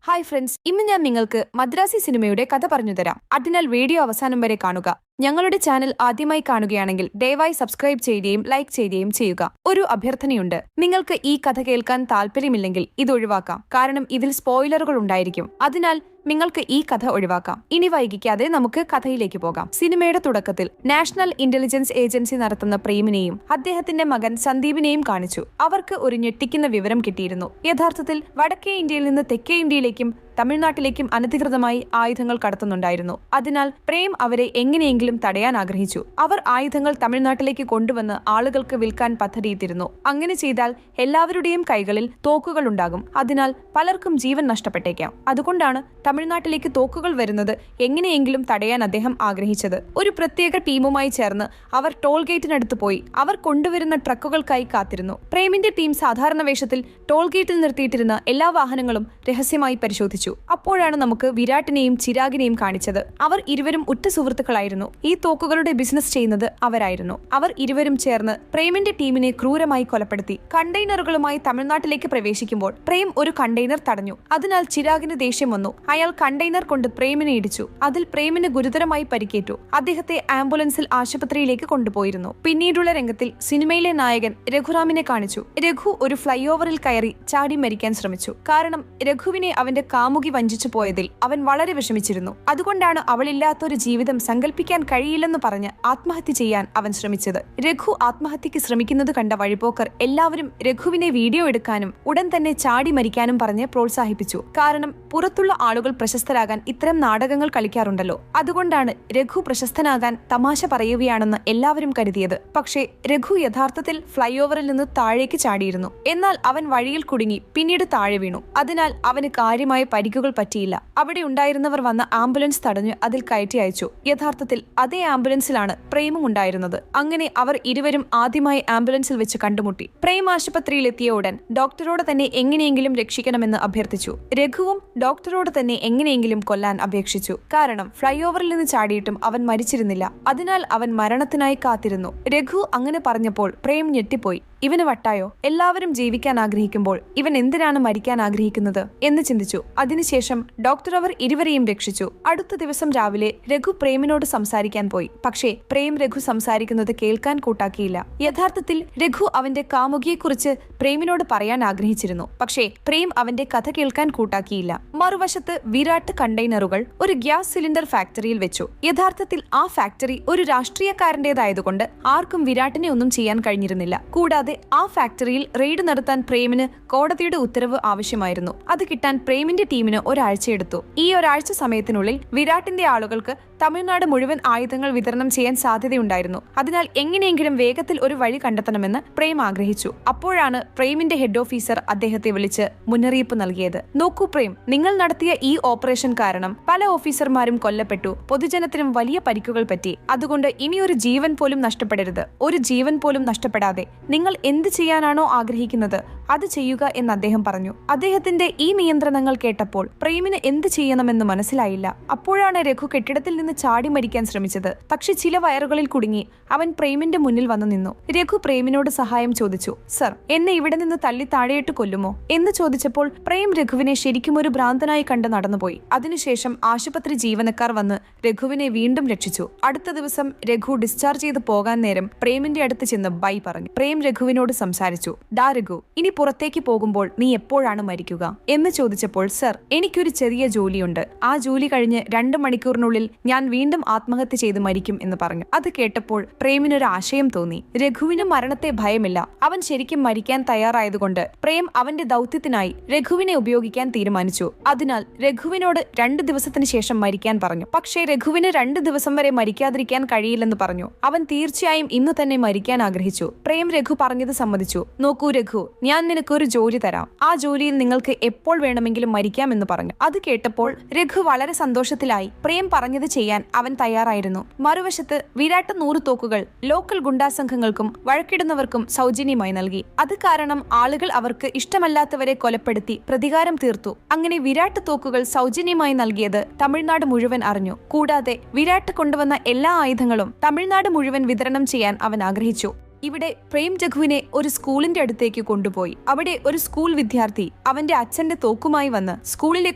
Hi friends, ഇന്ന് ഞാൻ നിങ്ങൾക്ക് മദ്രാസി സിനിമയുടെ കഥ പറഞ്ഞുതരാം. അതിനാൽ വീഡിയോ അവസാനം വരെ കാണുക. ഞങ്ങളുടെ ചാനൽ ആദ്യമായി കാണുകയാണെങ്കിൽ ദയവായി സബ്സ്ക്രൈബ് ചെയ്യുകയും ലൈക്ക് ചെയ്യുകയും ചെയ്യുക. ഒരു അഭ്യർത്ഥനയുണ്ട്, നിങ്ങൾക്ക് ഈ കഥ കേൾക്കാൻ താല്പര്യമില്ലെങ്കിൽ ഇത് ഒഴിവാക്കാം, കാരണം ഇതിൽ സ്പോയിലറുകൾ ഉണ്ടായിരിക്കും. അതിനാൽ നിങ്ങൾക്ക് ഈ കഥ ഒഴിവാക്കാം. ഇനി വൈകിക്കാതെ നമുക്ക് കഥയിലേക്ക് പോകാം. സിനിമയുടെ തുടക്കത്തിൽ നാഷണൽ ഇന്റലിജൻസ് ഏജൻസി നടത്തുന്ന പ്രേമിനെയും അദ്ദേഹത്തിന്റെ മകൻ സന്ദീപിനെയും കാണിച്ചു. അവർക്ക് ഒരു ഞെട്ടിക്കുന്ന വിവരം കിട്ടിയിരുന്നു. യഥാർത്ഥത്തിൽ വടക്കേ ഇന്ത്യയിൽ നിന്ന് തെക്കേ ഇന്ത്യയിലേക്കും തമിഴ്നാട്ടിലേക്കും അനധികൃതമായി ആയുധങ്ങൾ കടത്തുന്നുണ്ടായിരുന്നു. അതിനാൽ പ്രേം അവരെ എങ്ങനെയെങ്കിലും തടയാൻ ആഗ്രഹിച്ചു. അവർ ആയുധങ്ങൾ തമിഴ്നാട്ടിലേക്ക് കൊണ്ടുവന്ന് ആളുകൾക്ക് വിൽക്കാൻ പദ്ധതിയിട്ടിരുന്നു. അങ്ങനെ ചെയ്താൽ എല്ലാവരുടെയും കൈകളിൽ തോക്കുകൾ ഉണ്ടാകും. അതിനാൽ പലർക്കും ജീവൻ നഷ്ടപ്പെട്ടേക്കാം. അതുകൊണ്ടാണ് തമിഴ്നാട്ടിലേക്ക് തോക്കുകൾ വരുന്നത് എങ്ങനെയെങ്കിലും തടയാൻ അദ്ദേഹം ആഗ്രഹിച്ചത്. ഒരു പ്രത്യേക ടീമുമായി ചേർന്ന് അവർ ടോൾ ഗേറ്റിനടുത്ത് പോയി അവർ കൊണ്ടുവരുന്ന ട്രക്കുകൾക്കായി കാത്തിരുന്നു. പ്രേമിന്റെ ടീം സാധാരണ വേഷത്തിൽ ടോൾ ഗേറ്റിൽ നിർത്തിയിട്ടിരുന്ന എല്ലാ വാഹനങ്ങളും രഹസ്യമായി പരിശോധിച്ചു. അപ്പോഴാണ് നമുക്ക് വിരാട്ടിനെയും ചിരാഗിനെയും കാണിച്ചത്. അവർ ഇരുവരും ഉറ്റ സുഹൃത്തുക്കളായിരുന്നു. ഈ തോക്കുകളുടെ ബിസിനസ് ചെയ്യുന്നത് അവരായിരുന്നു. അവർ ഇരുവരും ചേർന്ന് പ്രേമിന്റെ ടീമിനെ ക്രൂരമായി കൊലപ്പെടുത്തി. കണ്ടെയ്നറുകളുമായി തമിഴ്നാട്ടിലേക്ക് പ്രവേശിക്കുമ്പോൾ പ്രേം ഒരു കണ്ടെയ്നർ തടഞ്ഞു. അതിനാൽ ചിരാഗിന് ദേഷ്യം വന്നു. അയാൾ കണ്ടെയ്നർ കൊണ്ട് പ്രേമിനെ ഇടിച്ചു. അതിൽ പ്രേമിന് ഗുരുതരമായി പരിക്കേറ്റു. അദ്ദേഹത്തെ ആംബുലൻസിൽ ആശുപത്രിയിലേക്ക് കൊണ്ടുപോയിരുന്നു. പിന്നീടുള്ള രംഗത്തിൽ സിനിമയിലെ നായകൻ രഘുറാമിനെ കാണിച്ചു. രഘു ഒരു ഫ്ലൈ ഓവറിൽ കയറി ചാടി മരിക്കാൻ ശ്രമിച്ചു. കാരണം രഘുവിനെ അവന്റെ കാമുകി വഞ്ചിച്ചു പോയതിൽ അവൻ വളരെ വിഷമിച്ചിരുന്നു. അതുകൊണ്ടാണ് അവളില്ലാത്തൊരു ജീവിതം സങ്കല്പിക്കാൻ കഴിയില്ലെന്ന് പറഞ്ഞ് ആത്മഹത്യ ചെയ്യാൻ അവൻ ശ്രമിച്ചത്. രഘു ആത്മഹത്യക്ക് ശ്രമിക്കുന്നത് കണ്ട വഴിപോക്കർ എല്ലാവരും രഘുവിനെ വീഡിയോ എടുക്കാനും ഉടൻ തന്നെ ചാടി മരിക്കാനും പറഞ്ഞ് പ്രോത്സാഹിപ്പിച്ചു. കാരണം പുറത്തുള്ള ആളുകൾ പ്രശസ്തരാകാൻ ഇത്തരം നാടകങ്ങൾ കളിക്കാറുണ്ടല്ലോ. അതുകൊണ്ടാണ് രഘു പ്രശസ്തനാകാൻ തമാശ പറയുകയാണെന്ന് എല്ലാവരും കരുതിയത്. പക്ഷേ രഘു യഥാർത്ഥത്തിൽ ഫ്ലൈ ഓവറിൽ നിന്ന് താഴേക്ക് ചാടിയിരുന്നു. എന്നാൽ അവൻ വഴിയിൽ കുടുങ്ങി പിന്നീട് താഴെ വീണു. അതിനാൽ അവന് കാര്യമായ പരിക്കുകൾ പറ്റിയില്ല. അവിടെ ഉണ്ടായിരുന്നവർ വന്ന ആംബുലൻസ് തടഞ്ഞ് അതിൽ കയറ്റി അയച്ചു. യഥാർത്ഥത്തിൽ അതേ ആംബുലൻസിലാണ് പ്രേമും ഉണ്ടായിരുന്നത്. അങ്ങനെ അവർ ഇരുവരും ആദ്യമായി ആംബുലൻസിൽ വെച്ച് കണ്ടുമുട്ടി. പ്രേം ആശുപത്രിയിലെത്തിയ ഉടൻ ഡോക്ടറോട് തന്നെ എങ്ങനെയെങ്കിലും രക്ഷിക്കണമെന്ന് അഭ്യർത്ഥിച്ചു. രഘുവും ഡോക്ടറോട് തന്നെ എങ്ങനെയെങ്കിലും കൊല്ലാൻ അപേക്ഷിച്ചു. കാരണം ഫ്ലൈ ഓവറിൽ നിന്ന് ചാടിയിട്ടും അവൻ മരിച്ചിരുന്നില്ല. അതിനാൽ അവൻ മരണത്തിനായി കാത്തിരുന്നു. രഘു അങ്ങനെ പറഞ്ഞപ്പോൾ പ്രേം ഞെട്ടിപ്പോയി. ഇവന് വട്ടായോ? എല്ലാവരും ജീവിക്കാൻ ആഗ്രഹിക്കുമ്പോൾ ഇവൻ എന്തിനാണ് മരിക്കാൻ ആഗ്രഹിക്കുന്നത് എന്ന് ചിന്തിച്ചു. അതിനുശേഷം ഡോക്ടർ അവർ ഇരുവരെയും രക്ഷിച്ചു. അടുത്ത ദിവസം രാവിലെ രഘു പ്രേമിനോട് സംസാരിക്കാൻ പോയി. പക്ഷേ പ്രേം രഘു സംസാരിക്കുന്നത് കേൾക്കാൻ കൂട്ടാക്കിയില്ല. യഥാർത്ഥത്തിൽ രഘു അവന്റെ കാമുകിയെക്കുറിച്ച് പ്രേമിനോട് പറയാൻ ആഗ്രഹിച്ചിരുന്നു. പക്ഷേ പ്രേം അവന്റെ കഥ കേൾക്കാൻ കൂട്ടാക്കിയില്ല. മറുവശത്ത് വിരാട്ട് കണ്ടെയ്നറുകൾ ഒരു ഗ്യാസ് സിലിണ്ടർ ഫാക്ടറിയിൽ വെച്ചു. യഥാർത്ഥത്തിൽ ആ ഫാക്ടറി ഒരു രാഷ്ട്രീയക്കാരന്റേതായതുകൊണ്ട് ആർക്കും വിരാട്ടിനെ ഒന്നും ചെയ്യാൻ കഴിഞ്ഞിരുന്നില്ല. കൂടാതെ ആ ഫാക്ടറിയിൽ റെയ്ഡ് നടത്താൻ പ്രേമിന് കോടതിയുടെ ഉത്തരവ് ആവശ്യമായിരുന്നു. അത് കിട്ടാൻ പ്രേമിന്റെ ടീമിന് ഒരാഴ്ചയെടുത്തു. ഈ ഒരാഴ്ച സമയത്തിനുള്ളിൽ വിരാട്ടിന്റെ ആളുകൾക്ക് തമിഴ്നാട് മുഴുവൻ ആയുധങ്ങൾ വിതരണം ചെയ്യാൻ സാധ്യതയുണ്ടായിരുന്നു. അതിനാൽ എങ്ങനെയെങ്കിലും വേഗത്തിൽ ഒരു വഴി കണ്ടെത്തണമെന്ന് പ്രേം ആഗ്രഹിച്ചു. അപ്പോഴാണ് പ്രേമിന്റെ ഹെഡ് ഓഫീസർ അദ്ദേഹത്തെ വിളിച്ച് മുന്നറിയിപ്പ് നൽകിയത്. നോക്കൂ പ്രേം, നിങ്ങൾ നടത്തിയ ഈ ഓപ്പറേഷൻ കാരണം പല ഓഫീസർമാരും കൊല്ലപ്പെട്ടു. പൊതുജനത്തിനും വലിയ പരിക്കുകൾ പറ്റി. അതുകൊണ്ട് ഇനി ഒരു ജീവൻ പോലും നഷ്ടപ്പെടരുത്. ഒരു ജീവൻ പോലും നഷ്ടപ്പെടാതെ നിങ്ങൾ എന്ത് ചെയ്യാനാണോ ആഗ്രഹിക്കുന്നത് അത് ചെയ്യുക എന്ന് അദ്ദേഹം പറഞ്ഞു. അദ്ദേഹത്തിന്റെ ഈ നിയന്ത്രണങ്ങൾ കേട്ടപ്പോൾ പ്രേമിന് എന്ത് ചെയ്യണമെന്ന് മനസ്സിലായില്ല. അപ്പോഴാണ് രഘു കെട്ടിടത്തിൽ നിന്ന് ചാടി മരിക്കാൻ ശ്രമിച്ചത്. പക്ഷെ ചില വയറുകളിൽ കുടുങ്ങി അവൻ പ്രേമിന്റെ മുന്നിൽ വന്നു നിന്നു. രഘു പ്രേമിനോട് സഹായം ചോദിച്ചു. സർ, എന്നെ ഇവിടെ നിന്ന് തള്ളി താഴെയിട്ട് കൊല്ലുമോ എന്ന് ചോദിച്ചപ്പോൾ പ്രേം രഘുവിനെ ശരിക്കും ഒരു ഭ്രാന്തനായി കണ്ട് നടന്നുപോയി. അതിനുശേഷം ആശുപത്രി ജീവനക്കാർ വന്ന് രഘുവിനെ വീണ്ടും രക്ഷിച്ചു. അടുത്ത ദിവസം രഘു ഡിസ്ചാർജ് ചെയ്ത് പോകാൻ നേരം പ്രേമിന്റെ അടുത്ത് ചെന്ന് ബൈ പറഞ്ഞു. പ്രേം രഘുവിനോട് സംസാരിച്ചു. ഡാ രഘു, ഇനി പുറത്തേക്ക് പോകുമ്പോൾ നീ എപ്പോഴാണ് മരിക്കുക എന്ന് ചോദിച്ചപ്പോൾ സർ, എനിക്കൊരു ചെറിയ ജോലിയുണ്ട്. ആ ജോലി കഴിഞ്ഞ് 2 മണിക്കൂറിനുള്ളിൽ ഞാൻ വീണ്ടും ആത്മഹത്യ ചെയ്ത് മരിക്കും എന്ന് പറഞ്ഞു. അത് കേട്ടപ്പോൾ പ്രേമിനൊരു ആശയം തോന്നി. രഘുവിന് മരണത്തെ ഭയമില്ല. അവൻ ശരിക്കും മരിക്കാൻ തയ്യാറായതുകൊണ്ട് പ്രേം അവന്റെ ദൗത്യത്തിനായി രഘുവിനെ ഉപയോഗിക്കാൻ തീരുമാനിച്ചു. അതിനാൽ രഘുവിനോട് 2 ദിവസത്തിന് ശേഷം മരിക്കാൻ പറഞ്ഞു. പക്ഷേ രഘുവിന് 2 ദിവസം വരെ മരിക്കാതിരിക്കാൻ കഴിയില്ലെന്ന് പറഞ്ഞു. അവൻ തീർച്ചയായും ഇന്ന് തന്നെ മരിക്കാൻ ആഗ്രഹിച്ചു. പ്രേം രഘു പറഞ്ഞത് സമ്മതിച്ചു. നോക്കൂ രഘു, ഞാൻ നിനക്കൊരു ജോലി തരാം. ആ ജോലിയിൽ നിങ്ങൾക്ക് എപ്പോൾ വേണമെങ്കിലും മരിക്കാമെന്ന് പറഞ്ഞു. അത് കേട്ടപ്പോൾ രഘു വളരെ സന്തോഷത്തിലായി. പ്രേം പറഞ്ഞത് ചെയ്യാൻ അവൻ തയ്യാറായിരുന്നു. മറുവശത്ത് വിരാട്ട് 100 തോക്കുകൾ ലോക്കൽ ഗുണ്ടാ സംഘങ്ങൾക്കും വഴക്കിടുന്നവർക്കും സൗജന്യമായി നൽകി. അത് കാരണം ആളുകൾ അവർക്ക് ഇഷ്ടമല്ലാത്തവരെ കൊലപ്പെടുത്തി പ്രതികാരം തീർത്തു. അങ്ങനെ വിരാട്ട് തോക്കുകൾ സൗജന്യമായി നൽകിയത് തമിഴ്നാട് മുഴുവൻ അറിഞ്ഞു. കൂടാതെ വിരാട്ട് കൊണ്ടുവന്ന എല്ലാ ആയുധങ്ങളും തമിഴ്നാട് മുഴുവൻ വിതരണം ചെയ്യാൻ അവൻ ആഗ്രഹിച്ചു. ഇവിടെ പ്രേം രഘുവിനെ ഒരു സ്കൂളിന്റെ അടുത്തേക്ക് കൊണ്ടുപോയി. അവിടെ ഒരു സ്കൂൾ വിദ്യാർത്ഥി അവന്റെ അച്ഛന്റെ തോക്കുമായി വന്ന് സ്കൂളിലെ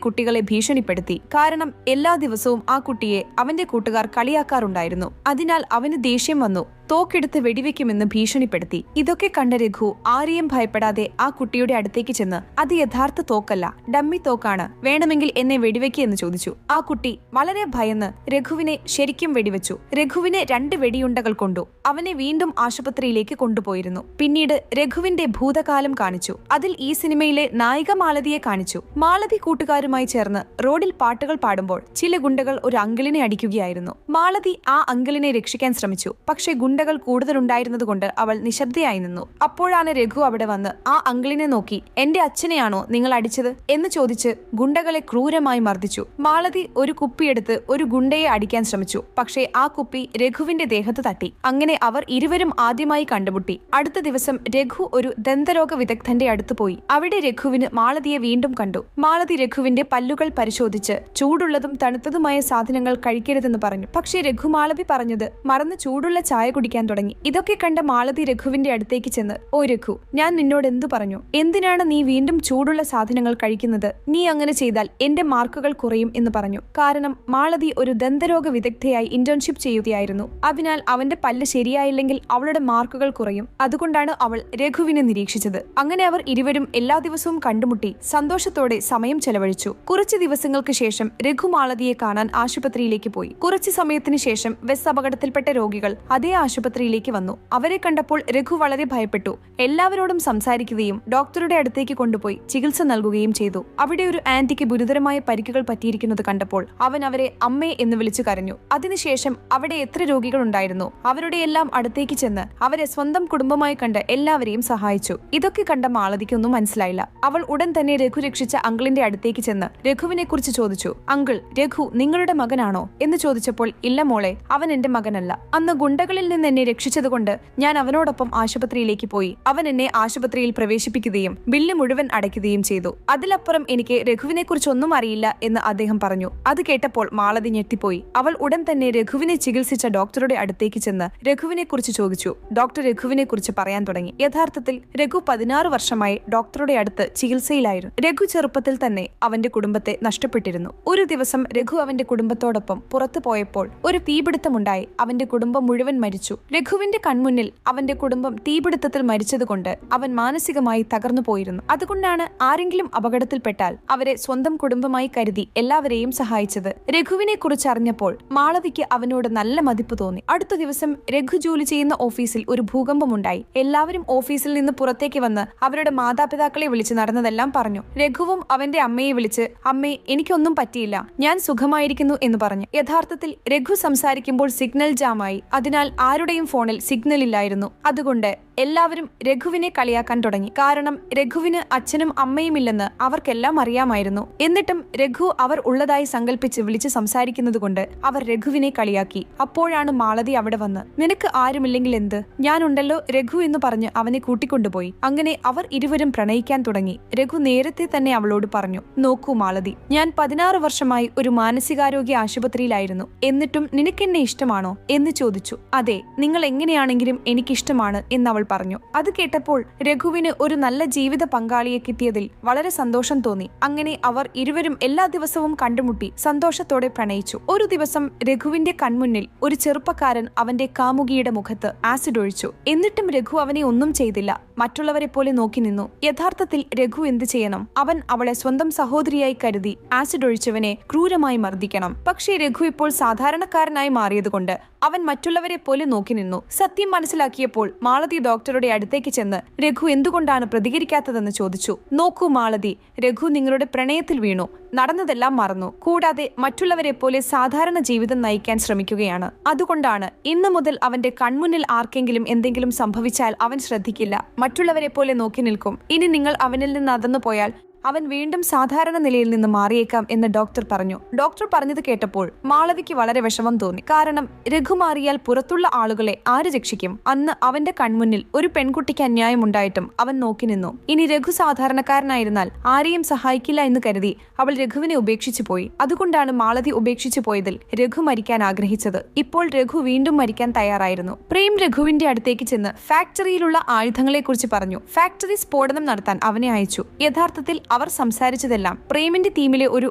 കുട്ടികളെ ഭീഷണിപ്പെടുത്തി. കാരണം എല്ലാ ദിവസവും ആ കുട്ടിയെ അവന്റെ കൂട്ടുകാർ കളിയാക്കാറുണ്ടായിരുന്നു. അതിനാൽ അവന് ദേഷ്യം വന്നു. തോക്കെടുത്ത് വെടിവെക്കുമെന്ന് ഭീഷണിപ്പെടുത്തി. ഇതൊക്കെ കണ്ട രഘു ആരെയും ഭയപ്പെടാതെ ആ കുട്ടിയുടെ അടുത്തേക്ക് ചെന്ന് അത് യഥാർത്ഥ തോക്കല്ല, ഡമ്മി തോക്കാണ്, വേണമെങ്കിൽ എന്നെ വെടിവെക്കെന്ന് ചോദിച്ചു. ആ കുട്ടി വളരെ ഭയന്ന് രഘുവിനെ ശരിക്കും വെടിവെച്ചു. രഘുവിനെ 2 വെടിയുണ്ടകൾ കൊണ്ടു. അവനെ വീണ്ടും ആശുപത്രിയിലേക്ക് കൊണ്ടുപോയിരുന്നു. പിന്നീട് രഘുവിന്റെ ഭൂതകാലം കാണിച്ചു. അതിൽ ഈ സിനിമയിലെ നായിക മാലതിയെ കാണിച്ചു. മാലതി കൂട്ടുകാരുമായി ചേർന്ന് റോഡിൽ പാട്ടുകൾ പാടുമ്പോൾ ചില ഗുണ്ടകൾ ഒരു അങ്കിളിനെ അടിക്കുകയായിരുന്നു. മാലതി ആ അങ്കിളിനെ രക്ഷിക്കാൻ ശ്രമിച്ചു. പക്ഷേ ഗുണ്ടകൾ കൂടുതലുണ്ടായിരുന്നതുകൊണ്ട് അവൾ നിശബ്ദയായി നിന്നു. അപ്പോഴാണ് രഘു അവിടെ വന്ന് ആ അങ്കിളിനെ നോക്കി എന്റെ അച്ഛനെയാണോ നിങ്ങൾ അടിച്ചത് എന്ന് ചോദിച്ച് ഗുണ്ടകളെ ക്രൂരമായി മർദ്ദിച്ചു. മാലതി ഒരു കുപ്പിയെടുത്ത് ഒരു ഗുണ്ടയെ അടിക്കാൻ ശ്രമിച്ചു. പക്ഷേ ആ കുപ്പി രഘുവിന്റെ ദേഹത്ത് തട്ടി. അങ്ങനെ അവർ ഇരുവരും ആദ്യമായി കണ്ടുമുട്ടി. അടുത്ത ദിവസം രഘു ഒരു ദന്തരോഗ വിദഗ്ധന്റെ അടുത്ത് പോയി. അവിടെ രഘുവിന് മാലതിയെ വീണ്ടും കണ്ടു. മാലതി രഘുവിന്റെ പല്ലുകൾ പരിശോധിച്ച് ചൂടുള്ളതും തണുത്തതുമായ സാധനങ്ങൾ കഴിക്കരുതെന്ന് പറഞ്ഞു. പക്ഷേ രഘു മാലതി പറഞ്ഞത് മറന്ന് ചൂടുള്ള ചായ കുടിക്കാൻ തുടങ്ങി. ഇതൊക്കെ കണ്ട മാലതി രഘുവിന്റെ അടുത്തേക്ക് ചെന്ന്, ഓ രഘു, ഞാൻ നിന്നോട് എന്തു പറഞ്ഞു? എന്തിനാണ് നീ വീണ്ടും ചൂടുള്ള സാധനങ്ങൾ കഴിക്കുന്നത്? നീ അങ്ങനെ ചെയ്താൽ എന്റെ മാർക്കുകൾ കുറയും എന്ന് പറഞ്ഞു. കാരണം മാലതി ഒരു ദന്തരോഗ വിദഗ്ധയായി ഇന്റേൺഷിപ്പ് ചെയ്യുകയായിരുന്നു. അതിനാൽ അവന്റെ പല്ല് ശരിയായില്ലെങ്കിൽ അവളുടെ മാർക്കുകൾ കുറയും. അതുകൊണ്ടാണ് അവൾ രഘുവിനെ നിരീക്ഷിച്ചത്. അങ്ങനെ അവർ ഇരുവരും എല്ലാ ദിവസവും കണ്ടുമുട്ടി സന്തോഷത്തോടെ സമയം ചെലവഴിച്ചു. കുറച്ച് ദിവസങ്ങൾക്ക് ശേഷം രഘു മാലതിയെ കാണാൻ ആശുപത്രിയിലേക്ക് പോയി. കുറച്ചു സമയത്തിന് ശേഷം ബസ് അപകടത്തിൽപ്പെട്ട രോഗികൾ അതേ ആശുപത്രിയിലേക്ക് വന്നു. അവരെ കണ്ടപ്പോൾ രഘു വളരെ ഭയപ്പെട്ടു. എല്ലാവരോടും സംസാരിക്കുകയും ഡോക്ടറുടെ അടുത്തേക്ക് കൊണ്ടുപോയി ചികിത്സ നൽകുകയും ചെയ്തു. അവിടെ ഒരു ആന്റിക്ക് ഗുരുതരമായ പരിക്കുകൾ പറ്റിയിരിക്കുന്നത് കണ്ടപ്പോൾ അവൻ അവരെ അമ്മേ എന്ന് വിളിച്ചു കരഞ്ഞു. അതിനുശേഷം അവിടെ എത്ര രോഗികൾ ഉണ്ടായിരുന്നു അവരുടെ എല്ലാം അടുത്തേക്ക് ചെന്ന് അവരെ സ്വന്തം കുടുംബമായി കണ്ട് എല്ലാവരെയും സഹായിച്ചു. ഇതൊക്കെ കണ്ട മാലതിക്കൊന്നും മനസ്സിലായില്ല. അവൾ ഉടൻ തന്നെ രഘു രക്ഷിച്ച അങ്കിളിന്റെ അടുത്തേക്ക് ചെന്ന് രഘുവിനെ കുറിച്ച് ചോദിച്ചു. അങ്കിൾ, രഘു നിങ്ങളുടെ മകനാണോ എന്ന് ചോദിച്ചപ്പോൾ ഇല്ല മോളെ, അവൻ എന്റെ മകനല്ല. അന്ന് ഗുണ്ടകളിൽ നിന്ന് എന്നെ രക്ഷിച്ചതുകൊണ്ട് ഞാൻ അവനോടൊപ്പം ആശുപത്രിയിലേക്ക് പോയി. അവൻ എന്നെ ആശുപത്രിയിൽ പ്രവേശിപ്പിക്കുകയും ബില്ല് മുഴുവൻ അടയ്ക്കുകയും ചെയ്തു. അതിലപ്പുറം എനിക്ക് രഘുവിനെ കുറിച്ച് ഒന്നും അറിയില്ല എന്ന് അദ്ദേഹം പറഞ്ഞു. അത് കേട്ടപ്പോൾ മാലതി ഞെട്ടിപ്പോയി. അവൾ ഉടൻ തന്നെ രഘുവിനെ ചികിത്സിച്ച ഡോക്ടറുടെ അടുത്തേക്ക് ചെന്ന് രഘുവിനെ കുറിച്ച് ചോദിച്ചു. ഡോക്ടർ രഘുവിനെ കുറിച്ച് പറയാൻ തുടങ്ങി. യഥാർത്ഥത്തിൽ രഘു 16 വർഷമായി ഡോക്ടറുടെ അടുത്ത് ചികിത്സയിലായിരുന്നു. രഘു ചെറുപ്പത്തിൽ തന്നെ അവന്റെ കുടുംബത്തെ നഷ്ടപ്പെട്ടിരുന്നു. ഒരു ദിവസം രഘു അവന്റെ കുടുംബത്തോടൊപ്പം പുറത്തു പോയപ്പോൾ ഒരു തീപിടുത്തമുണ്ടായി. അവന്റെ കുടുംബം മുഴുവൻ മരിച്ചു. രഘുവിന്റെ കൺമുന്നിൽ അവന്റെ കുടുംബം തീപിടുത്തത്തിൽ മരിച്ചതുകൊണ്ട് അവൻ മാനസികമായി തകർന്നു പോയിരുന്നു. അതുകൊണ്ടാണ് ആരെങ്കിലും അപകടത്തിൽപ്പെട്ടാൽ അവരെ സ്വന്തം കുടുംബമായി കരുതി എല്ലാവരെയും സഹായിച്ചത്. രഘുവിനെ കുറിച്ച് അറിഞ്ഞപ്പോൾ മാളവിക്ക് അവനോട് നല്ല മതിപ്പ് തോന്നി. അടുത്ത ദിവസം രഘു ജോലി ചെയ്യുന്ന ഓഫീസിൽ ഒരു ഭൂകമ്പമുണ്ടായി. എല്ലാവരും ഓഫീസിൽ നിന്ന് പുറത്തേക്ക് വന്ന് അവരുടെ മാതാപിതാക്കളെ വിളിച്ച് നടന്നതെല്ലാം പറഞ്ഞു. രഘുവും അവന്റെ അമ്മയെ വിളിച്ച്, അമ്മേ, എനിക്കൊന്നും പറ്റിയില്ല, ഞാൻ സുഖമായിരിക്കുന്നു എന്ന് പറഞ്ഞു. യഥാർത്ഥത്തിൽ രഘു സംസാരിക്കുമ്പോൾ സിഗ്നൽ ജാമായി. അതിനാൽ ആരുടെയും ഫോണിൽ സിഗ്നൽ ഇല്ലായിരുന്നു. അതുകൊണ്ട് എല്ലാവരും രഘുവിനെ കളിയാക്കാൻ തുടങ്ങി. കാരണം രഘുവിന് അച്ഛനും അമ്മയുമില്ലെന്ന് അവർക്കെല്ലാം അറിയാമായിരുന്നു. എന്നിട്ടും രഘു അവർ ഉള്ളതായി സങ്കല്പിച്ച് വിളിച്ച് സംസാരിക്കുന്നത് കൊണ്ട് അവർ രഘുവിനെ കളിയാക്കി. അപ്പോഴാണ് മാളതി അവിടെ വന്ന്, നിനക്ക് ആരുമില്ലെങ്കിൽ എന്ത്, ഞാനുണ്ടല്ലോ രഘു എന്ന് പറഞ്ഞ് അവനെ കൂട്ടിക്കൊണ്ടുപോയി. അങ്ങനെ അവർ ഇരുവരും പ്രണയിക്കാൻ തുടങ്ങി. രഘു നേരത്തെ തന്നെ അവളോട് പറഞ്ഞു, നോക്കൂ മാളതി, ഞാൻ 16 വർഷമായി ഒരു മാനസികാരോഗ്യ ആശുപത്രിയിലായിരുന്നു. എന്നിട്ടും നിനക്കെന്നെ ഇഷ്ടമാണോ എന്ന് ചോദിച്ചു. അതെ, നിങ്ങൾ എങ്ങനെയാണെങ്കിലും എനിക്കിഷ്ടമാണ് എന്നവൾ പറഞ്ഞു. അത് കേട്ടപ്പോൾ രഘുവിന് ഒരു നല്ല ജീവിത പങ്കാളിയെ കിട്ടിയതിൽ വളരെ സന്തോഷം തോന്നി. അങ്ങനെ അവർ ഇരുവരും എല്ലാ ദിവസവും കണ്ടുമുട്ടി സന്തോഷത്തോടെ പ്രണയിച്ചു. ഒരു ദിവസം രഘുവിന്റെ കൺമുന്നിൽ ഒരു ചെറുപ്പക്കാരൻ അവന്റെ കാമുകിയുടെ മുഖത്ത് ആസിഡ് ഒഴിച്ചു. എന്നിട്ടും രഘു അവനെ ഒന്നും ചെയ്തില്ല, മറ്റുള്ളവരെ പോലെ നോക്കി നിന്നു. യഥാർത്ഥത്തിൽ രഘു എന്ത് ചെയ്യണം? അവൻ അവളെ സ്വന്തം സഹോദരിയായി കരുതി ആസിഡ് ഒഴിച്ചവനെ ക്രൂരമായി മർദ്ദിക്കണം. പക്ഷേ രഘു ഇപ്പോൾ സാധാരണക്കാരനായി മാറിയതുകൊണ്ട് അവൻ മറ്റുള്ളവരെ പോലെ നോക്കി നിന്നു. സത്യം മനസ്സിലാക്കിയപ്പോൾ മാളതി ഡോക്ടറുടെ അടുത്തേക്ക് ചെന്ന് രഘു എന്തുകൊണ്ടാണ് പ്രതികരിക്കാത്തതെന്ന് ചോദിച്ചു. നോക്കൂ മാളതി, രഘു നിങ്ങളുടെ പ്രണയത്തിൽ വീണു, നടന്നതെല്ലാം മറന്നു. കൂടാതെ മറ്റുള്ളവരെ പോലെ സാധാരണ ജീവിതം നയിക്കാൻ ശ്രമിക്കുകയാണ്. അതുകൊണ്ടാണ് ഇന്നു മുതൽ അവന്റെ കൺമുന്നിൽ ആർക്കെങ്കിലും എന്തെങ്കിലും സംഭവിച്ചാൽ അവൻ ശ്രദ്ധിക്കില്ല, മറ്റുള്ളവരെ പോലെ നോക്കി നിൽക്കും. ഇനി നിങ്ങൾ അവനിൽ നിന്ന് അകന്നു പോയാൽ അവൻ വീണ്ടും സാധാരണ നിലയിൽ നിന്ന് മാറിയേക്കാം എന്ന് ഡോക്ടർ പറഞ്ഞു. ഡോക്ടർ പറഞ്ഞത് കേട്ടപ്പോൾ മാളവിക്ക് വളരെ വിഷമം തോന്നി. കാരണം രഘു മാറിയാൽ പുറത്തുള്ള ആളുകളെ ആര് രക്ഷിക്കും? അന്ന് അവന്റെ കൺമുന്നിൽ ഒരു പെൺകുട്ടിക്ക് അന്യായമുണ്ടായിട്ടും അവൻ നോക്കി നിന്നു. ഇനി രഘു സാധാരണക്കാരനായിരുന്നാൽ ആരെയും സഹായിക്കില്ല എന്ന് കരുതി അവൾ രഘുവിനെ ഉപേക്ഷിച്ചു പോയി. അതുകൊണ്ടാണ് മാളതി ഉപേക്ഷിച്ചു പോയതിൽ രഘു മരിക്കാൻ ആഗ്രഹിച്ചത്. ഇപ്പോൾ രഘു വീണ്ടും മരിക്കാൻ തയ്യാറായിരുന്നു. പ്രേം രഘുവിന്റെ അടുത്തേക്ക് ചെന്ന് ഫാക്ടറിയിലുള്ള ആയുധങ്ങളെക്കുറിച്ച് പറഞ്ഞു. ഫാക്ടറി സ്ഫോടനം നടത്താൻ അവനെ അയച്ചു. യഥാർത്ഥത്തിൽ അവർ സംസാരിച്ചതെല്ലാം പ്രേമിന്റെ ടീമിലെ ഒരു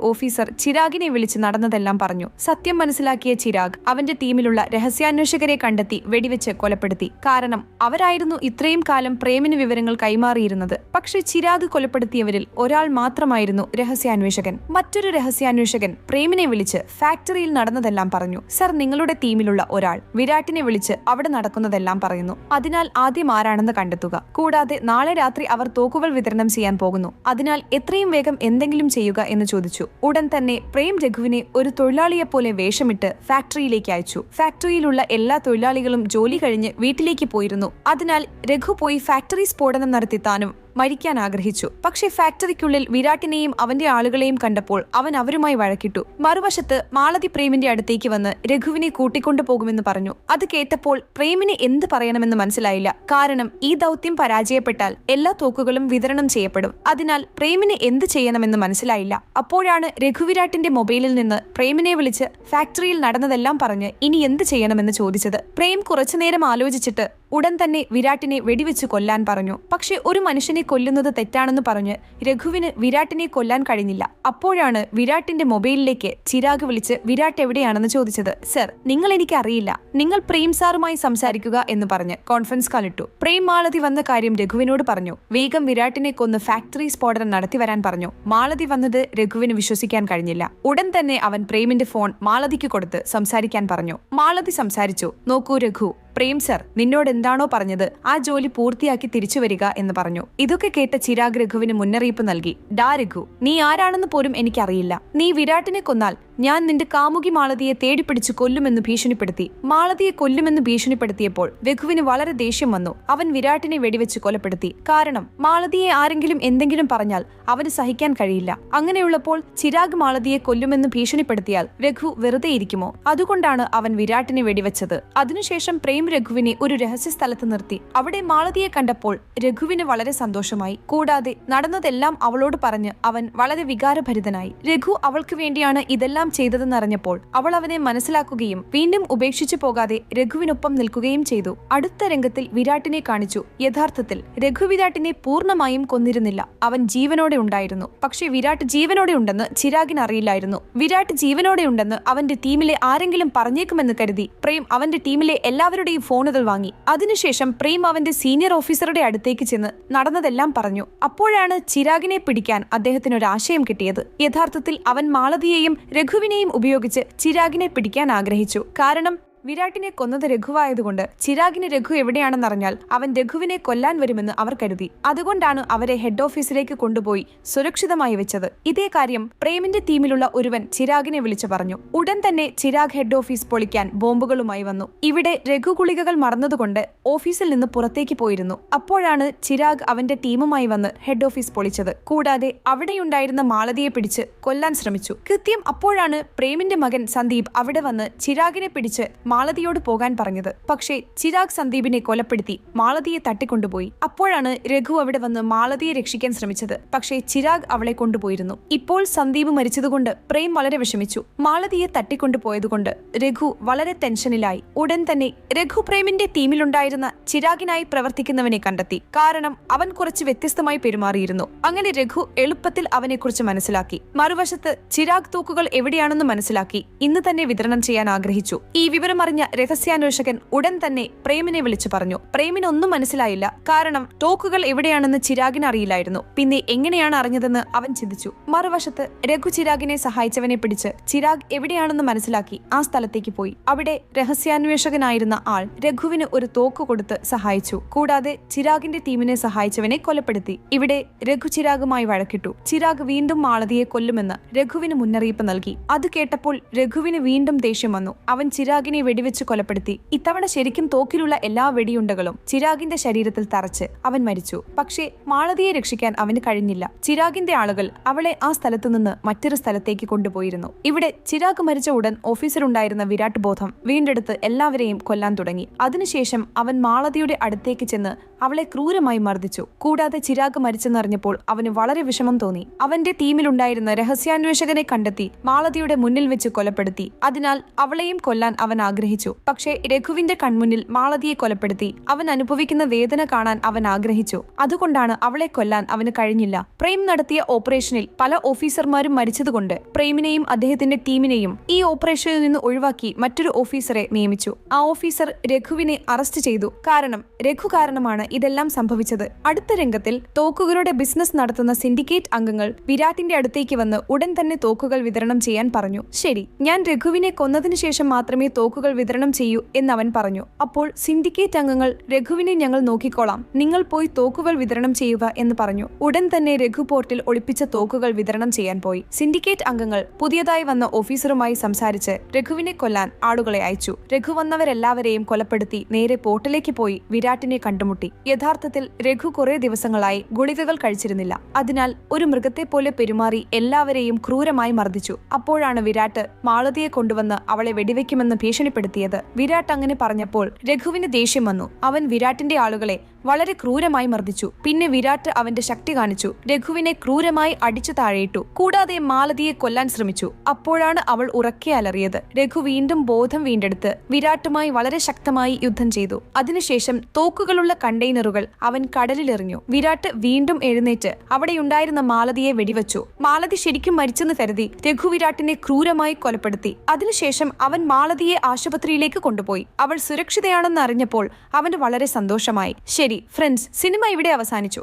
ഓഫീസർ ചിരാഗിനെ വിളിച്ച് നടന്നതെല്ലാം പറഞ്ഞു. സത്യം മനസ്സിലാക്കിയ ചിരാഗ് അവന്റെ ടീമിലുള്ള രഹസ്യാന്വേഷകരെ കണ്ടെത്തി വെടിവെച്ച് കൊലപ്പെടുത്തി. കാരണം അവരായിരുന്നു ഇത്രയും കാലം പ്രേമിന് വിവരങ്ങൾ കൈമാറിയിരുന്നത്. പക്ഷേ ചിരാഗ് കൊലപ്പെടുത്തിയവരിൽ ഒരാൾ മാത്രമായിരുന്നു രഹസ്യാന്വേഷകൻ. മറ്റൊരു രഹസ്യാന്വേഷകൻ പ്രേമിനെ വിളിച്ച് ഫാക്ടറിയിൽ നടന്നതെല്ലാം പറഞ്ഞു. സർ, നിങ്ങളുടെ ടീമിലുള്ള ഒരാൾ വിരാട്ടിനെ വിളിച്ച് അവിടെ നടക്കുന്നതെല്ലാം പറയുന്നു. അതിനാൽ ആദ്യം ആരാണെന്ന് കണ്ടെത്തുക. കൂടാതെ നാളെ രാത്രി അവർ തോക്കുകൾ വിതരണം ചെയ്യാൻ പോകുന്നു. അതിനാൽ എത്രയും വേഗം എന്തെങ്കിലും ചെയ്യുക എന്ന് ചോദിച്ചു. ഉടൻ തന്നെ പ്രേം രഘുവിനെ ഒരു തൊഴിലാളിയെപ്പോലെ വേഷമിട്ട് ഫാക്ടറിയിലേക്ക് അയച്ചു. ഫാക്ടറിയിലുള്ള എല്ലാ തൊഴിലാളികളും ജോലി കഴിഞ്ഞ് വീട്ടിലേക്ക് പോയിരുന്നു. അതിനാൽ രഘു പോയി ഫാക്ടറി സ്ഫോടനം നടത്തി താനും മരിക്കാൻ ആഗ്രഹിച്ചു. പക്ഷേ ഫാക്ടറിക്കുള്ളിൽ വിരാട്ടിനെയും അവന്റെ ആളുകളെയും കണ്ടപ്പോൾ അവൻ അവരുമായി വഴക്കിട്ടു. മറുവശത്ത് മാളതി പ്രേമിന്റെ അടുത്തേക്ക് വന്ന് രഘുവിനെ കൂട്ടിക്കൊണ്ടു പോകുമെന്ന് പറഞ്ഞു. അത് കേട്ടപ്പോൾ പ്രേമിന് എന്ത് പറയണമെന്ന് മനസ്സിലായില്ല. കാരണം ഈ ദൗത്യം പരാജയപ്പെട്ടാൽ എല്ലാ തോക്കുകളും വിതരണം ചെയ്യപ്പെടും. അതിനാൽ പ്രേമിന് എന്ത് ചെയ്യണമെന്ന് മനസ്സിലായില്ല. അപ്പോഴാണ് രഘുവിരാട്ടിന്റെ മൊബൈലിൽ നിന്ന് പ്രേമിനെ വിളിച്ച് ഫാക്ടറിയിൽ നടന്നതെല്ലാം പറഞ്ഞ് ഇനി എന്ത് ചെയ്യണമെന്ന് ചോദിച്ചത്. പ്രേം കുറച്ചുനേരം ആലോചിച്ചിട്ട് ഉടൻ തന്നെ വിരാട്ടിനെ വെടിവെച്ച് കൊല്ലാൻ പറഞ്ഞു. പക്ഷെ ഒരു മനുഷ്യനെ കൊല്ലുന്നത് തെറ്റാണെന്ന് പറഞ്ഞ് രഘുവിന് വിരാട്ടിനെ കൊല്ലാൻ കഴിഞ്ഞില്ല. അപ്പോഴാണ് വിരാട്ടിന്റെ മൊബൈലിലേക്ക് ചിരാഗ് വിളിച്ച് വിരാട്ട് എവിടെയാണെന്ന് ചോദിച്ചത്. സർ, നിങ്ങൾ എനിക്ക് അറിയില്ല, നിങ്ങൾ പ്രേം സാറുമായി സംസാരിക്കുക എന്ന് പറഞ്ഞ് കോൺഫറൻസ് കാൾ ഇട്ടു. പ്രേം മാളതി വന്ന കാര്യം രഘുവിനോട് പറഞ്ഞു. വേഗം വിരാട്ടിനെ കൊന്ന് ഫാക്ടറി സ്ഫോടനം നടത്തി വരാൻ പറഞ്ഞു. മാളതി വന്നത് രഘുവിന് വിശ്വസിക്കാൻ കഴിഞ്ഞില്ല. ഉടൻ തന്നെ അവൻ പ്രേമിന്റെ ഫോൺ മാളതിക്ക് കൊടുത്ത് സംസാരിക്കാൻ പറഞ്ഞു. മാളതി സംസാരിച്ചു. നോക്കൂ രഘു, പ്രേം സർ നിന്നോട് എന്താണോ പറഞ്ഞത് ആ ജോലി പൂർത്തിയാക്കി തിരിച്ചു വരിക എന്ന് പറഞ്ഞു. ഇതൊക്കെ കേട്ട ചിരാഗ് രഘുവിന് മുന്നറിയിപ്പ് നൽകി. ഡാ രഘു, നീ ആരാണെന്ന് പോലും എനിക്കറിയില്ല. നീ വിരാട്ടിനെ കൊന്നാൽ ഞാൻ നിന്റെ കാമുകി മാളതിയെ തേടിപ്പിടിച്ച് കൊല്ലുമെന്ന് ഭീഷണിപ്പെടുത്തി. മാളതിയെ കൊല്ലുമെന്ന് ഭീഷണിപ്പെടുത്തിയപ്പോൾ രഘുവിന് വളരെ ദേഷ്യം വന്നു. അവൻ വിരാട്ടിനെ വെടിവെച്ച് കൊലപ്പെടുത്തി. കാരണം മാളതിയെ ആരെങ്കിലും എന്തെങ്കിലും പറഞ്ഞാൽ അവന് സഹിക്കാൻ കഴിയില്ല. അങ്ങനെയുള്ളപ്പോൾ ചിരാഗ് മാളതിയെ കൊല്ലുമെന്ന് ഭീഷണിപ്പെടുത്തിയാൽ രഘു വെറുതെ ഇരിക്കുമോ? അതുകൊണ്ടാണ് അവൻ വിരാട്ടിനെ വെടിവെച്ചത്. അതിനുശേഷം പ്രേം രഘുവിനെ ഒരു രഹസ്യ സ്ഥലത്ത് നിർത്തി. അവിടെ മാളതിയെ കണ്ടപ്പോൾ രഘുവിന് വളരെ സന്തോഷമായി. കൂടാതെ നടന്നതെല്ലാം അവളോട് പറഞ്ഞ് അവൻ വളരെ വികാരഭരിതനായി. രഘു അവൾക്ക് വേണ്ടിയാണ് ഇതെല്ലാം ചെയ്തതെന്നറിഞ്ഞപ്പോൾ അവൾ അവനെ മനസ്സിലാക്കുകയും വീണ്ടും ഉപേക്ഷിച്ചു പോകാതെ രഘുവിനൊപ്പം നിൽക്കുകയും ചെയ്തു. അടുത്ത രംഗത്തിൽ വിരാട്ടിനെ കാണിച്ചു. യഥാർത്ഥത്തിൽ രഘു വിരാട്ടിനെ പൂർണ്ണമായും കൊന്നിരുന്നില്ല. അവൻ ജീവനോടെ ഉണ്ടായിരുന്നു. പക്ഷേ വിരാട്ട് ജീവനോടെ ഉണ്ടെന്ന് ചിരാഗിന് അറിയില്ലായിരുന്നു. വിരാട്ട് ജീവനോടെ ഉണ്ടെന്ന് അവന്റെ ടീമിലെ ആരെങ്കിലും പറഞ്ഞേക്കുമെന്ന് കരുതി പ്രേം അവന്റെ ടീമിലെ എല്ലാവരുടെയും ഫോണുകൾ വാങ്ങി. അതിനുശേഷം പ്രേം അവന്റെ സീനിയർ ഓഫീസറുടെ അടുത്തേക്ക് ചെന്ന് നടന്നതെല്ലാം പറഞ്ഞു. അപ്പോഴാണ് ചിരാഗിനെ പിടിക്കാൻ അദ്ദേഹത്തിന് ഒരു ആശയം കിട്ടിയത്. യഥാർത്ഥത്തിൽ അവൻ മാളതിയെയും രഘുവിനെയും ഉപയോഗിച്ച് ചിരാഗിനെ പിടിക്കാൻ ആഗ്രഹിച്ചു. കാരണം വിരാട്ടിനെ കൊന്നത് രഘുവായതുകൊണ്ട് ചിരാഗിന് രഘു എവിടെയാണെന്നറിഞ്ഞാൽ അവൻ രഘുവിനെ കൊല്ലാൻ വരുമെന്ന് അവർ കരുതി. അതുകൊണ്ടാണ് അവരെ ഹെഡ് ഓഫീസിലേക്ക് കൊണ്ടുപോയി സുരക്ഷിതമായി വെച്ചത്. ഇതേ കാര്യം പ്രേമിന്റെ ടീമിലുള്ള ഒരുവൻ ചിരാഗിനെ വിളിച്ചു പറഞ്ഞു. ഉടൻ തന്നെ ചിരാഗ് ഹെഡ് ഓഫീസ് പൊളിക്കാൻ ബോംബുകളുമായി വന്നു. ഇവിടെ രഘു ഗുളികകൾ മറന്നതുകൊണ്ട് ഓഫീസിൽ നിന്ന് പുറത്തേക്ക് പോയിരുന്നു. അപ്പോഴാണ് ചിരാഗ് അവന്റെ ടീമുമായി വന്ന് ഹെഡ് ഓഫീസ് പൊളിച്ചത്. കൂടാതെ അവിടെയുണ്ടായിരുന്ന മാളതിയെ പിടിച്ച് കൊല്ലാൻ ശ്രമിച്ചു. കൃത്യം അപ്പോഴാണ് പ്രേമിന്റെ മകൻ സന്ദീപ് അവിടെ വന്ന് ചിരാഗിനെ പിടിച്ച് മാളതിയോട് പോകാൻ പറഞ്ഞത്. പക്ഷേ ചിരാഗ് സന്ദീപിനെ കൊലപ്പെടുത്തി മാളതിയെ തട്ടിക്കൊണ്ടുപോയി. അപ്പോഴാണ് രഘു അവിടെ വന്ന് മാളതിയെ രക്ഷിക്കാൻ ശ്രമിച്ചത്. പക്ഷേ ചിരാഗ് അവളെ കൊണ്ടുപോയിരുന്നു. ഇപ്പോൾ സന്ദീപ് മരിച്ചതുകൊണ്ട് പ്രേം വളരെ വിഷമിച്ചു. മാളതിയെ തട്ടിക്കൊണ്ടുപോയതുകൊണ്ട് രഘു വളരെ ടെൻഷനിലായി. ഉടൻ തന്നെ രഘു പ്രേമിന്റെ ടീമിലുണ്ടായിരുന്ന ചിരാഗിനായി പ്രവർത്തിക്കുന്നവനെ കണ്ടെത്തി. കാരണം അവൻ കുറച്ച് വ്യത്യസ്തമായി പെരുമാറിയിരുന്നു. അങ്ങനെ രഘു എളുപ്പത്തിൽ അവനെക്കുറിച്ച് മനസ്സിലാക്കി. മറുവശത്ത് ചിരാഗ് തോക്കുകൾ എവിടെയാണെന്ന് മനസ്സിലാക്കി ഇന്ന് തന്നെ വിതരണം ചെയ്യാൻ ആഗ്രഹിച്ചു. ഈ വിവരം അറിഞ്ഞ രഹസ്യാന്വേഷകൻ ഉടൻ തന്നെ പ്രേമിനെ വിളിച്ചു പറഞ്ഞു. പ്രേമിന് ഒന്നും മനസ്സിലായില്ല. കാരണം തോക്കുകൾ എവിടെയാണെന്ന് ചിരാഗിന് അറിയില്ലായിരുന്നു. പിന്നെ എങ്ങനെയാണ് അറിഞ്ഞതെന്ന് അവൻ ചിന്തിച്ചു. മറുവശത്ത് രഘു ചിരാഗിനെ സഹായിച്ചവനെ പിടിച്ച് ചിരാഗ് എവിടെയാണെന്ന് മനസ്സിലാക്കി ആ സ്ഥലത്തേക്ക് പോയി. അവിടെ രഹസ്യാന്വേഷകനായിരുന്ന ആൾ രഘുവിന് ഒരു തോക്ക് കൊടുത്ത് സഹായിച്ചു. കൂടാതെ ചിരാഗിന്റെ ടീമിനെ സഹായിച്ചവനെ കൊലപ്പെടുത്തി. ഇവിടെ രഘു ചിരാഗുമായി വഴക്കിട്ടു. ചിരാഗ് വീണ്ടും മാളതിയെ കൊല്ലുമെന്ന് രഘുവിന് മുന്നറിയിപ്പ് നൽകി. അത് കേട്ടപ്പോൾ രഘുവിന് വീണ്ടും ദേഷ്യം വന്നു. അവൻ ചിരാഗിനെ വെടിവെച്ച് കൊലപ്പെടുത്തി. ഇത്തവണ ശരിക്കും തോക്കിലുള്ള എല്ലാ വെടിയുണ്ടകളും ചിരാഗിന്റെ ശരീരത്തിൽ തറച്ച് അവൻ മരിച്ചു. പക്ഷേ മാളതിയെ രക്ഷിക്കാൻ അവന് കഴിഞ്ഞില്ല. ചിരാഗിന്റെ ആളുകൾ അവളെ ആ സ്ഥലത്തു നിന്ന് മറ്റൊരു സ്ഥലത്തേക്ക് കൊണ്ടുപോയിരുന്നു. ഇവിടെ ചിരാഗ് മരിച്ച ഉടൻ ഓഫീസറുണ്ടായിരുന്ന വിരാട് ബോധം വീണ്ടെടുത്ത് എല്ലാവരെയും കൊല്ലാൻ തുടങ്ങി. അതിനുശേഷം അവൻ മാളതിയുടെ അടുത്തേക്ക് ചെന്ന് അവളെ ക്രൂരമായി മർദ്ദിച്ചു. കൂടാതെ ചിരാഗ് മരിച്ചെന്നറിഞ്ഞപ്പോൾ അവന് വളരെ വിഷമം തോന്നി. അവന്റെ ടീമിലുണ്ടായിരുന്ന രഹസ്യാന്വേഷകനെ കണ്ടെത്തി മാളതിയുടെ മുന്നിൽ വെച്ച് കൊലപ്പെടുത്തി. അതിനാൽ അവളെയും കൊല്ലാൻ അവൻ ആഗ്രഹിച്ചു. പക്ഷേ രഘുവിന്റെ കൺമുന്നിൽ മാളതിയെ കൊലപ്പെടുത്തി അവൻ അനുഭവിക്കുന്ന വേദന കാണാൻ അവൻ ആഗ്രഹിച്ചു. അതുകൊണ്ടാണ് അവളെ കൊല്ലാൻ അവന് കഴിഞ്ഞില്ല. പ്രേം നടത്തിയ ഓപ്പറേഷനിൽ പല ഓഫീസർമാരും മരിച്ചതുകൊണ്ട് പ്രേമിനെയും അദ്ദേഹത്തിന്റെ ടീമിനെയും ഈ ഓപ്പറേഷനിൽ നിന്ന് ഒഴിവാക്കി മറ്റൊരു ഓഫീസറെ നിയമിച്ചു. ആ ഓഫീസർ രഘുവിനെ അറസ്റ്റ് ചെയ്തു. കാരണം രഘു കാരണമാണ് ഇതെല്ലാം സംഭവിച്ചത്. അടുത്ത രംഗത്തിൽ തോക്കുകളുടെ ബിസിനസ് നടത്തുന്ന സിൻഡിക്കേറ്റ് അംഗങ്ങൾ വിരാട്ടിന്റെ അടുത്തേക്ക് വന്ന് ഉടൻ തന്നെ തോക്കുകൾ വിതരണം ചെയ്യാൻ പറഞ്ഞു. ശരി, ഞാൻ രഘുവിനെ കൊന്നതിനു ശേഷം മാത്രമേ തോക്കുകൾ വിതരണം ചെയ്യൂ എന്നവൻ പറഞ്ഞു. അപ്പോൾ സിൻഡിക്കേറ്റ് അംഗങ്ങൾ രഘുവിനെ ഞങ്ങൾ നോക്കിക്കോളാം, നിങ്ങൾ പോയി തോക്കുകൾ വിതരണം ചെയ്യുക എന്ന് പറഞ്ഞു. ഉടൻ തന്നെ രഘു പോർട്ടിൽ ഒളിപ്പിച്ച തോക്കുകൾ വിതരണം ചെയ്യാൻ പോയി. സിൻഡിക്കേറ്റ് അംഗങ്ങൾ പുതിയതായി വന്ന ഓഫീസറുമായി സംസാരിച്ച് രഘുവിനെ കൊല്ലാൻ ആളുകളെ അയച്ചു. രഘു വന്നവരെല്ലാവരെയും കൊലപ്പെടുത്തി നേരെ പോർട്ടിലേക്ക് പോയി വിരാട്ടിനെ കണ്ടുമുട്ടി. യഥാർത്ഥത്തിൽ രഘു കുറെ ദിവസങ്ങളായി ഗുളികകൾ കഴിച്ചിരുന്നില്ല. അതിനാൽ ഒരു മൃഗത്തെ പോലെ പെരുമാറി എല്ലാവരെയും ക്രൂരമായി മർദ്ദിച്ചു. അപ്പോഴാണ് വിരാട്ട് മാളതിയെ കൊണ്ടുവന്ന് അവളെ വെടിവെക്കുമെന്ന് ഭീഷണിപ്പെടുത്തിയത്. വിരാട്ട് അങ്ങനെ പറഞ്ഞപ്പോൾ രഘുവിന് ദേഷ്യം വന്നു. അവൻ വിരാട്ടിന്റെ ആളുകളെ വളരെ ക്രൂരമായി മർദ്ദിച്ചു. പിന്നെ വിരാട്ട് അവന്റെ ശക്തി കാണിച്ചു. രഘുവിനെ ക്രൂരമായി അടിച്ചു താഴെയിട്ടു. കൂടാതെ മാലതിയെ കൊല്ലാൻ ശ്രമിച്ചു. അപ്പോഴാണ് അവൾ ഉറക്കെ അലറിയത്. രഘു വീണ്ടും ബോധം വീണ്ടെടുത്ത് വിരാട്ടുമായി വളരെ ശക്തമായി യുദ്ധം ചെയ്തു. അതിനുശേഷം തോക്കുകളുള്ള കണ്ടെയ്നറുകൾ അവൻ കടലിലെറിഞ്ഞു. വിരാട്ട് വീണ്ടും എഴുന്നേറ്റ് അവിടെയുണ്ടായിരുന്ന മാലതിയെ വെടിവെച്ചു. മാലതി ശരിക്കും മരിച്ചെന്ന് കരുതി രഘു വിരാട്ടിനെ ക്രൂരമായി കൊലപ്പെടുത്തി. അതിനുശേഷം അവൻ മാലതിയെ ആശുപത്രിയിലേക്ക് കൊണ്ടുപോയി. അവൾ സുരക്ഷിതയാണെന്ന് അറിഞ്ഞപ്പോൾ അവന് വളരെ സന്തോഷമായി. ശരി ഫ്രണ്ട്സ്, സിനിമ ഇവിടെ അവസാനിച്ചു.